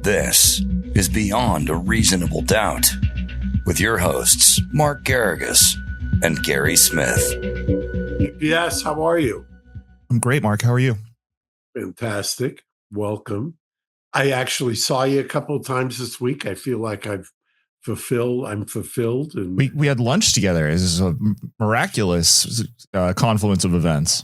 This is Beyond a Reasonable Doubt with your hosts, Mark Garrigus and Gary Smith. Yes, how are you? I'm great, Mark. How are you? Fantastic. Welcome. I actually saw you a couple of times this week. I feel like I'm fulfilled. And we had lunch together. This is a miraculous confluence of events.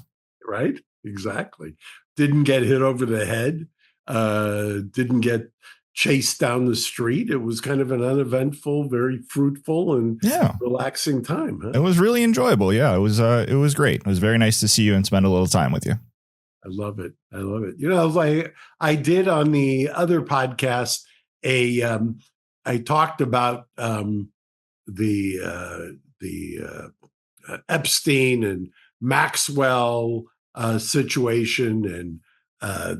Right? Exactly. Didn't get hit over the head. Didn't get chased down the street. It was kind of an uneventful, very fruitful and relaxing time. Huh? It was really enjoyable. Yeah, it was great. It was very nice to see you and spend a little time with you. I love it. You know, like I did on the other podcast, I talked about the Epstein and Maxwell situation and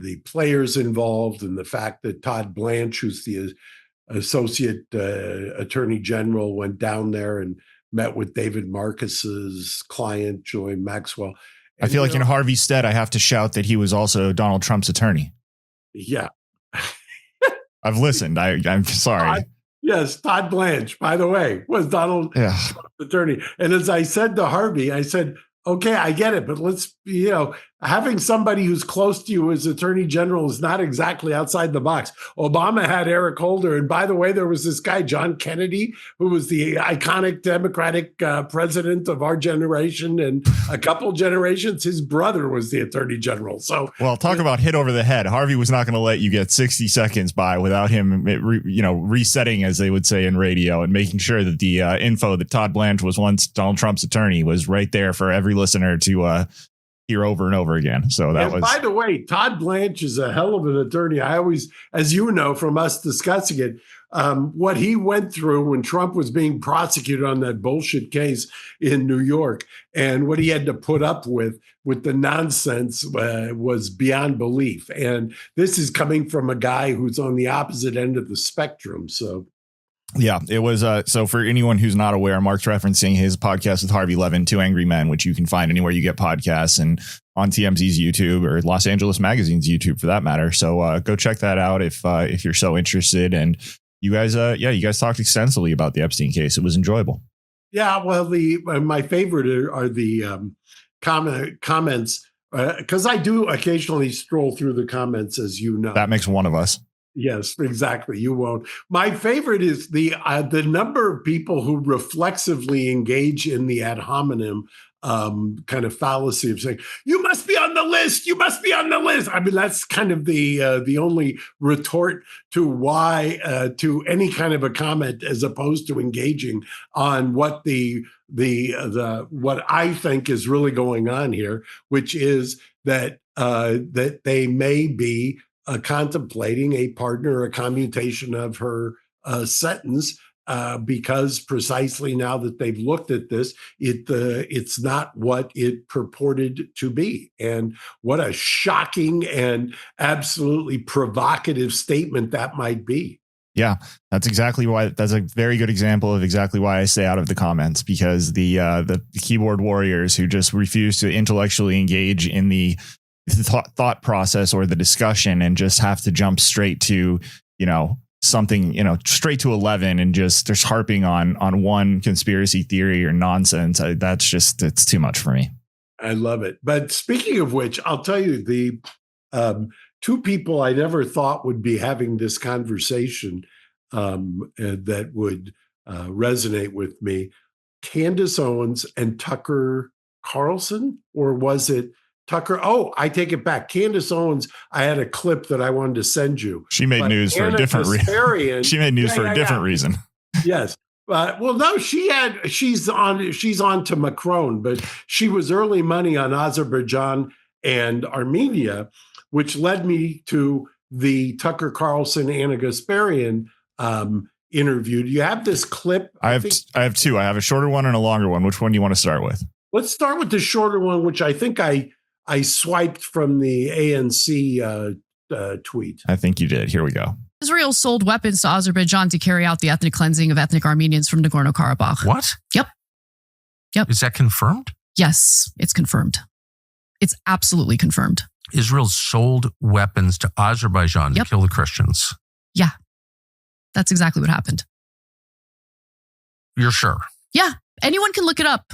the players involved, and the fact that Todd Blanche, who's the associate attorney general, went down there and met with David Marcus's client, Ghislaine Maxwell. And, I feel like in Harvey's stead, I have to shout that he was also Donald Trump's attorney. Yeah. I've listened. I'm sorry. Yes, Todd Blanche, by the way, was Donald Trump's attorney. And as I said to Harvey, I said, okay, I get it, but let's, having somebody who's close to you as attorney general is not exactly outside the box. Obama had Eric Holder. And by the way, there was this guy, John Kennedy, who was the iconic Democratic president of our generation. And a couple generations, his brother was the attorney general. So, well, talk about hit over the head. Harvey was not going to let you get 60 seconds by without him, resetting, as they would say in radio, and making sure that the info that Todd Blanche was once Donald Trump's attorney was right there for every listener to hear over and over again. So that was. By the way, Todd Blanche is a hell of an attorney. I always, as you know from us discussing it, what he went through when Trump was being prosecuted on that bullshit case in New York, and what he had to put up with the nonsense was beyond belief. And this is coming from a guy who's on the opposite end of the spectrum. So. Yeah, it was. So for anyone who's not aware, Mark's referencing his podcast with Harvey Levin, Two Angry Men, which you can find anywhere you get podcasts and on TMZ's YouTube or Los Angeles Magazine's YouTube for that matter. So go check that out if you're so interested. And you guys, you guys talked extensively about the Epstein case. It was enjoyable. Yeah, well, my favorite are the comments because I do occasionally stroll through the comments, as you know. That makes one of us. Yes, exactly. You won't. My favorite is the number of people who reflexively engage in the ad hominem kind of fallacy of saying, you must be on the list. You must be on the list. I mean, that's kind of the only retort to why to any kind of a comment, as opposed to engaging on what what I think is really going on here, which is that that they may be contemplating a pardon or a commutation of her sentence because precisely now that they've looked at this, it's not what it purported to be. And what a shocking and absolutely provocative statement that might be. Yeah, that's exactly why. That's a very good example of exactly why I stay out of the comments, because the keyboard warriors who just refuse to intellectually engage in the thought process or the discussion and just have to jump straight to, something, straight to 11 and just there's harping on one conspiracy theory or nonsense. It's too much for me. I love it. But speaking of which, I'll tell you the two people I never thought would be having this conversation that would resonate with me, Candace Owens and Tucker Carlson, or was it Tucker? Oh, I take it back. Candace Owens, I had a clip that I wanted to send you. She made news for a different reason. She made news for a different reason. Yes. Well, no, she's on to Macron, but she was early money on Azerbaijan and Armenia, which led me to the Tucker Carlson, Anna Gasparian interview. Do you have this clip? I have two. I have a shorter one and a longer one. Which one do you want to start with? Let's start with the shorter one, which I think I swiped from the ANC tweet. I think you did. Here we go. Israel sold weapons to Azerbaijan to carry out the ethnic cleansing of ethnic Armenians from Nagorno-Karabakh. What? Yep. Is that confirmed? Yes, it's confirmed. It's absolutely confirmed. Israel sold weapons to Azerbaijan to kill the Christians. Yeah, that's exactly what happened. You're sure? Yeah, anyone can look it up.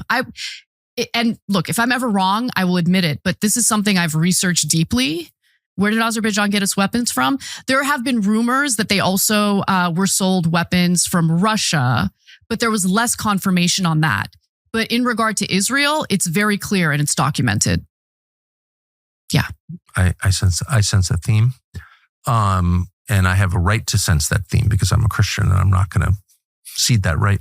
And look, if I'm ever wrong, I will admit it, but this is something I've researched deeply. Where did Azerbaijan get its weapons from? There have been rumors that they also were sold weapons from Russia, but there was less confirmation on that. But in regard to Israel, it's very clear and it's documented. Yeah. I sense a theme. And I have a right to sense that theme because I'm a Christian and I'm not going to cede that right.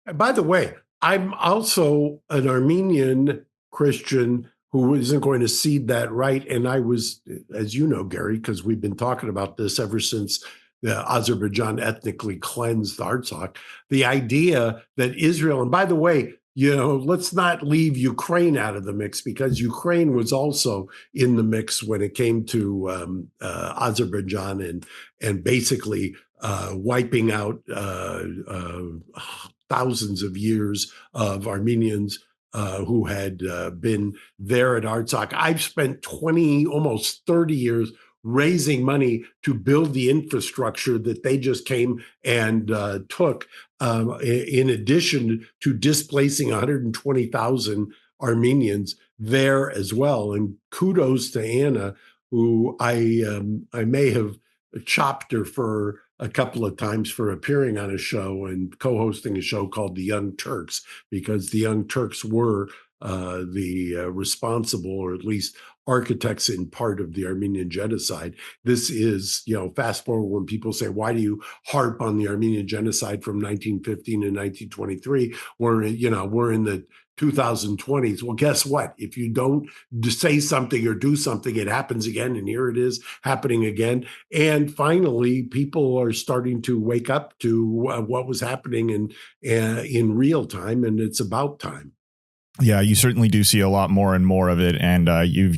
And by the way, I'm also an Armenian Christian who isn't going to cede that right. And I was, as you know, Gary, because we've been talking about this ever since the Azerbaijan ethnically cleansed Artsakh, the idea that Israel, and by the way, let's not leave Ukraine out of the mix because Ukraine was also in the mix when it came to Azerbaijan and basically wiping out thousands of years of Armenians who had been there at Artsakh. I've spent almost 30 years raising money to build the infrastructure that they just came and took, in addition to displacing 120,000 Armenians there as well. And kudos to Anna, who I may have chopped her for a couple of times for appearing on a show and co-hosting a show called The Young Turks, because the Young Turks were the responsible, or at least architects in part of the Armenian genocide. This is, fast forward when people say, why do you harp on the Armenian genocide from 1915 and 1923? We're in the 2020s. Well, guess what? If you don't say something or do something, it happens again. And here it is happening again. And finally, people are starting to wake up to what was happening in real time. And it's about time. Yeah, you certainly do see a lot more and more of it, and you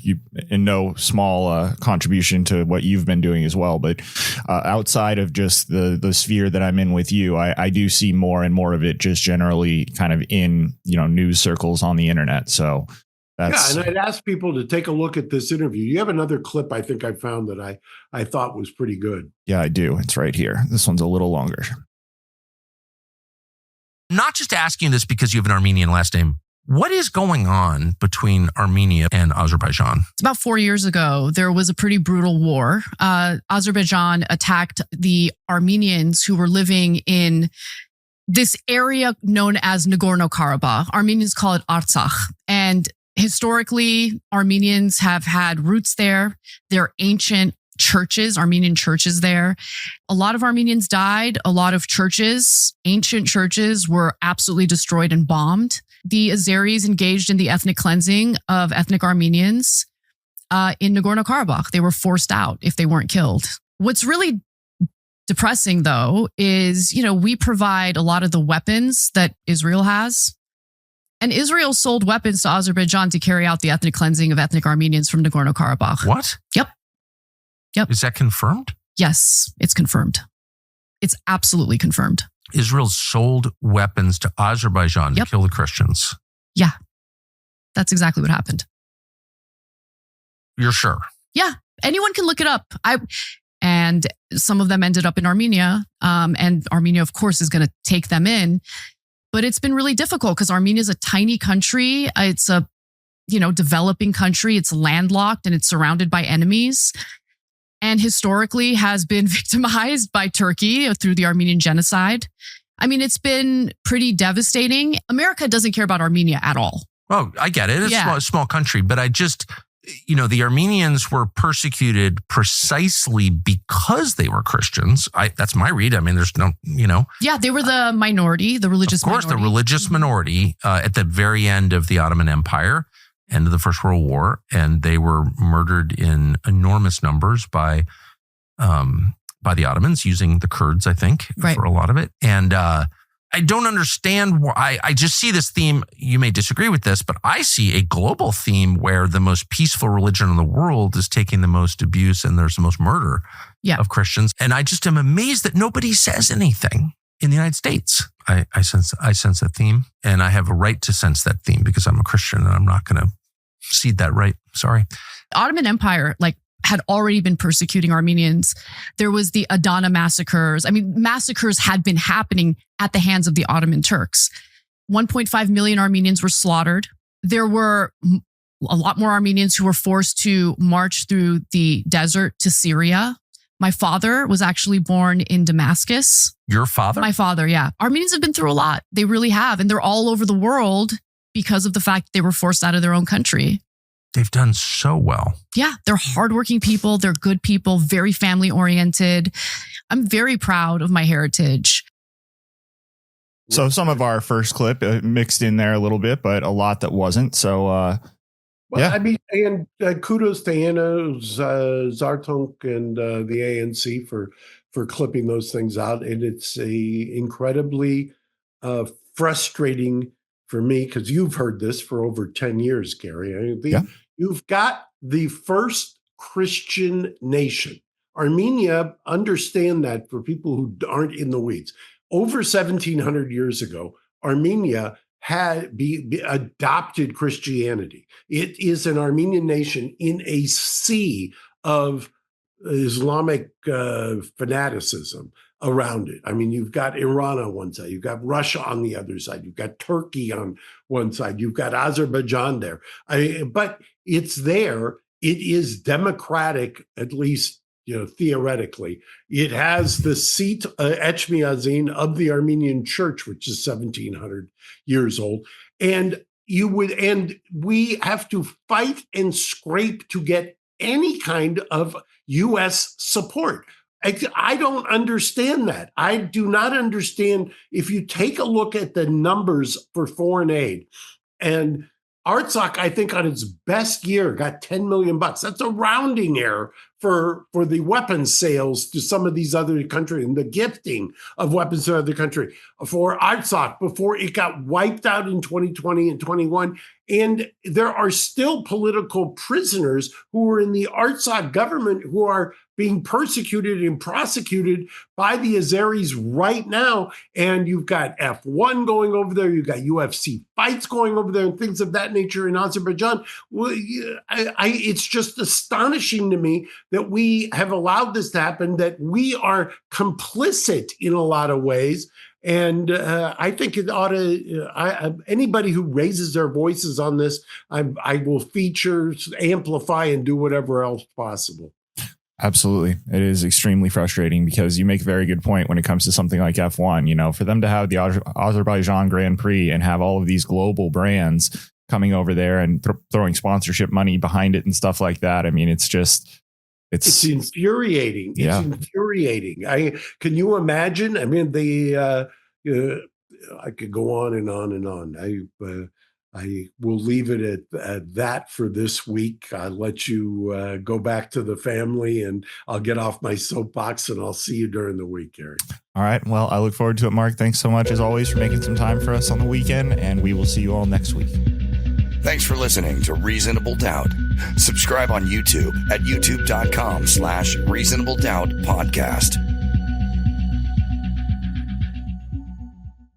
in no small contribution to what you've been doing as well. But outside of just the sphere that I'm in with you, I do see more and more of it just generally kind of in news circles on the internet. So that's and I'd ask people to take a look at this interview. You have another clip I think I found that I thought was pretty good. Yeah, I do. It's right here. This one's a little longer. Not just asking this because you have an Armenian last name. What is going on between Armenia and Azerbaijan? It's about 4 years ago. There was a pretty brutal war. Azerbaijan attacked the Armenians who were living in this area known as Nagorno-Karabakh. Armenians call it Artsakh. And historically, Armenians have had roots there. They're ancient churches, Armenian churches there. A lot of Armenians died. A lot of churches, ancient churches, were absolutely destroyed and bombed. The Azeris engaged in the ethnic cleansing of ethnic Armenians in Nagorno-Karabakh. They were forced out if they weren't killed. What's really depressing, though, is, we provide a lot of the weapons that Israel has. And Israel sold weapons to Azerbaijan to carry out the ethnic cleansing of ethnic Armenians from Nagorno-Karabakh. What? Yep. Is that confirmed? Yes, it's confirmed. It's absolutely confirmed. Israel sold weapons to Azerbaijan to kill the Christians. Yeah, that's exactly what happened. You're sure? Yeah, anyone can look it up. And some of them ended up in Armenia. And Armenia, of course, is going to take them in. But it's been really difficult because Armenia is a tiny country. It's a, developing country. It's landlocked and it's surrounded by enemies. And historically has been victimized by Turkey through the Armenian genocide. I mean, it's been pretty devastating. America doesn't care about Armenia at all. Oh, I get it. It's a small country, but I just, the Armenians were persecuted precisely because they were Christians. That's my read. I mean, there's no, Yeah, they were the minority, the religious minority. Of course, the religious minority at the very end of the Ottoman Empire. End of the First World War, and they were murdered in enormous numbers by the Ottomans, using the Kurds, I think, for a lot of it. And I don't understand why. I just see this theme. You may disagree with this, but I see a global theme where the most peaceful religion in the world is taking the most abuse, and there's the most murder of Christians. And I just am amazed that nobody says anything in the United States. I sense a theme, and I have a right to sense that theme because I'm a Christian and I'm not going to cede that right. Sorry. Ottoman Empire, had already been persecuting Armenians. There was the Adana massacres. I mean, massacres had been happening at the hands of the Ottoman Turks. 1.5 million Armenians were slaughtered. There were a lot more Armenians who were forced to march through the desert to Syria. My father was actually born in Damascus. Your father? My father, yeah. Armenians have been through a lot. They really have. And they're all over the world because of the fact they were forced out of their own country. They've done so well. Yeah, they're hardworking people. They're good people, very family oriented. I'm very proud of my heritage. So some of our first clip mixed in there a little bit, but a lot that wasn't. So, well, I mean, and kudos to Anna Zartunk and the ANC for clipping those things out. And it's incredibly frustrating for me, because you've heard this for over 10 years, Gary. I mean, you've got the first Christian nation. Armenia, understand that for people who aren't in the weeds. Over 1,700 years ago, Armenia had adopted Christianity. It is an Armenian nation in a sea of Islamic fanaticism around it. I mean, you've got Iran on one side, you've got Russia on the other side, you've got Turkey on one side, you've got Azerbaijan there. But it's there. It is democratic, at least theoretically. It has the seat, Echmiadzin, of the Armenian Church, which is 1,700 years old. And we have to fight and scrape to get any kind of U.S. support. I don't understand that. I do not understand. If you take a look at the numbers for foreign aid, and Artsakh, I think on its best year, got $10 million. That's a rounding error for the weapons sales to some of these other countries and the gifting of weapons to other countries for Artsakh before it got wiped out in 2020 and 21. And there are still political prisoners who are in the Artsakh government who are being persecuted and prosecuted by the Azeris right now. And you've got F1 going over there. You've got UFC fights going over there and things of that nature in Azerbaijan. Well, it's just astonishing to me that we have allowed this to happen, that we are complicit in a lot of ways. And I think it ought to, anybody who raises their voices on this, I will feature, amplify, and do whatever else possible. Absolutely. It is extremely frustrating because you make a very good point when it comes to something like F1, for them to have the Azerbaijan Grand Prix and have all of these global brands coming over there and throwing sponsorship money behind it and stuff like that. I mean, it's infuriating. Yeah. It's infuriating. Can you imagine? I mean, I could go on and on and on. I will leave it at that for this week. I'll let you go back to the family, and I'll get off my soapbox, and I'll see you during the week, Gary. All right. Well, I look forward to it, Mark. Thanks so much, as always, for making some time for us on the weekend, and we will see you all next week. Thanks for listening to Reasonable Doubt. Subscribe on YouTube at youtube.com/Reasonable Doubt Podcast.